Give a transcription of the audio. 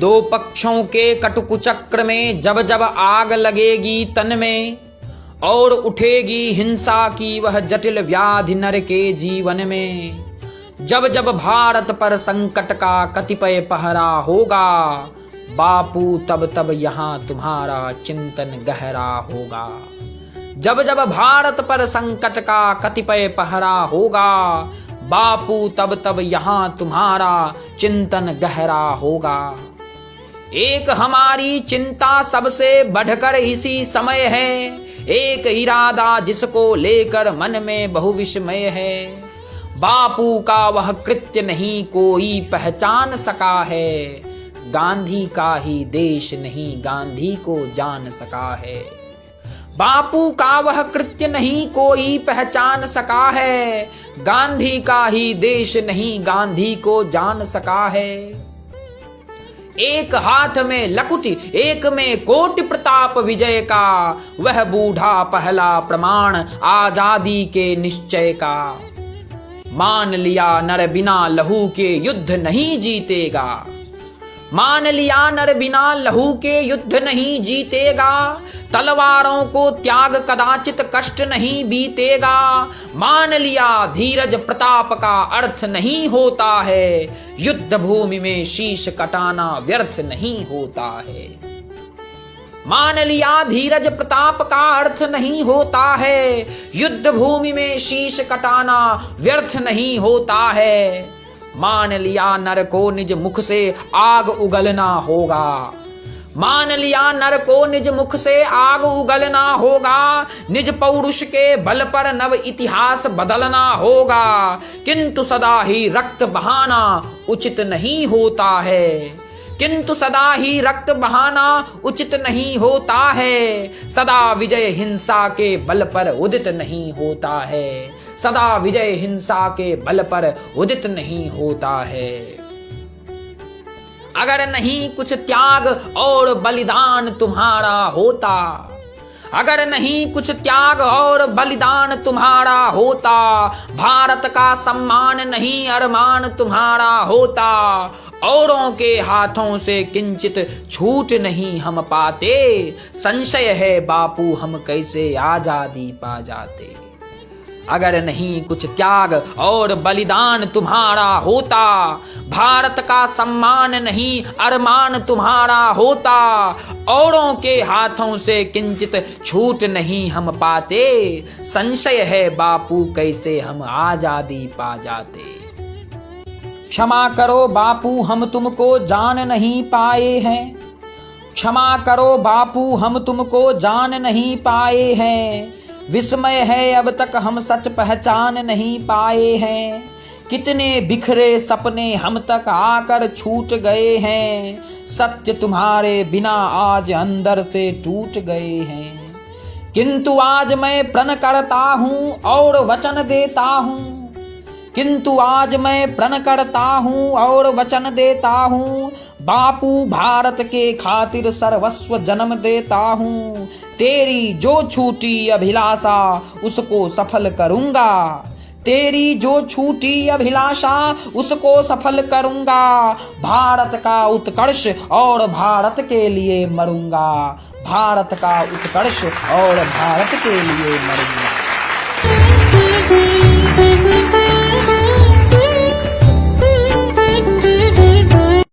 दो पक्षों के कटुकुचक्र में जब जब आग लगेगी तन में, और उठेगी हिंसा की वह जटिल व्याधि नर के जीवन में। जब जब भारत पर संकट का कतिपय पहरा होगा, बापू तब तब यहाँ तुम्हारा चिंतन गहरा होगा। जब जब भारत पर संकट का कतिपय पहरा होगा, बापू तब तब यहाँ तुम्हारा चिंतन गहरा होगा। एक हमारी चिंता सबसे बढ़कर इसी समय है, एक इरादा जिसको लेकर मन में बहुविस्मय है। बापू का वह कृत्य नहीं कोई पहचान सका है, गांधी का ही देश नहीं गांधी को जान सका है। बापू का वह कृत्य नहीं कोई पहचान सका है, गांधी का ही देश नहीं गांधी को जान सका है। एक हाथ में लकुटी एक में कोटि प्रताप विजय का, वह बूढ़ा पहला प्रमाण आजादी के निश्चय का। मान लिया नर बिना लहू के युद्ध नहीं जीतेगा, मान लिया नर बिना लहू के युद्ध नहीं जीतेगा। तलवारों को त्याग कदाचित कष्ट नहीं बीतेगा, मान लिया धीरज प्रताप का अर्थ नहीं होता है, युद्ध भूमि में शीश कटाना व्यर्थ नहीं होता है। मान लिया धीरज प्रताप का अर्थ नहीं होता है, युद्ध भूमि में शीश कटाना व्यर्थ नहीं होता है। मान लिया नर को निज मुख से आग उगलना होगा, मान लिया नर को निज मुख से आग उगलना होगा। निज पौरुष के बल पर नव इतिहास बदलना होगा, किंतु सदा ही रक्त बहाना उचित नहीं होता है, किंतु सदा ही रक्त बहाना उचित नहीं होता है। सदा विजय हिंसा के बल पर उदित नहीं होता है, सदा विजय हिंसा के बल पर उदित नहीं होता है। अगर नहीं कुछ त्याग और बलिदान तुम्हारा होता, अगर नहीं कुछ त्याग और बलिदान तुम्हारा होता, भारत का सम्मान नहीं अरमान तुम्हारा होता। औरों के हाथों से किंचित छूट नहीं हम पाते, संशय है बापू हम कैसे आजादी पा जाते। अगर नहीं कुछ त्याग और बलिदान तुम्हारा होता, भारत का सम्मान नहीं अरमान तुम्हारा होता। औरों के हाथों से किंचित छूट नहीं हम पाते, संशय है बापू कैसे हम आजादी पा जाते। क्षमा करो बापू हम तुमको जान नहीं पाए हैं, क्षमा करो बापू हम तुमको जान नहीं पाए हैं। विस्मय है अब तक हम सच पहचान नहीं पाए हैं, कितने बिखरे सपने हम तक आकर छूट गए हैं। सत्य तुम्हारे बिना आज अंदर से टूट गए हैं, किंतु आज मैं प्रण करता हूँ और वचन देता हूँ, किंतु आज मैं प्रण करता हूँ और वचन देता हूँ। बापू भारत के खातिर सर्वस्व जन्म देता हूँ, तेरी जो छूटी अभिलाषा उसको सफल करूँगा, तेरी जो छूटी अभिलाषा उसको सफल करूँगा। भारत का उत्कर्ष और भारत के लिए मरूंगा, भारत का उत्कर्ष और भारत के लिए मरूंगा।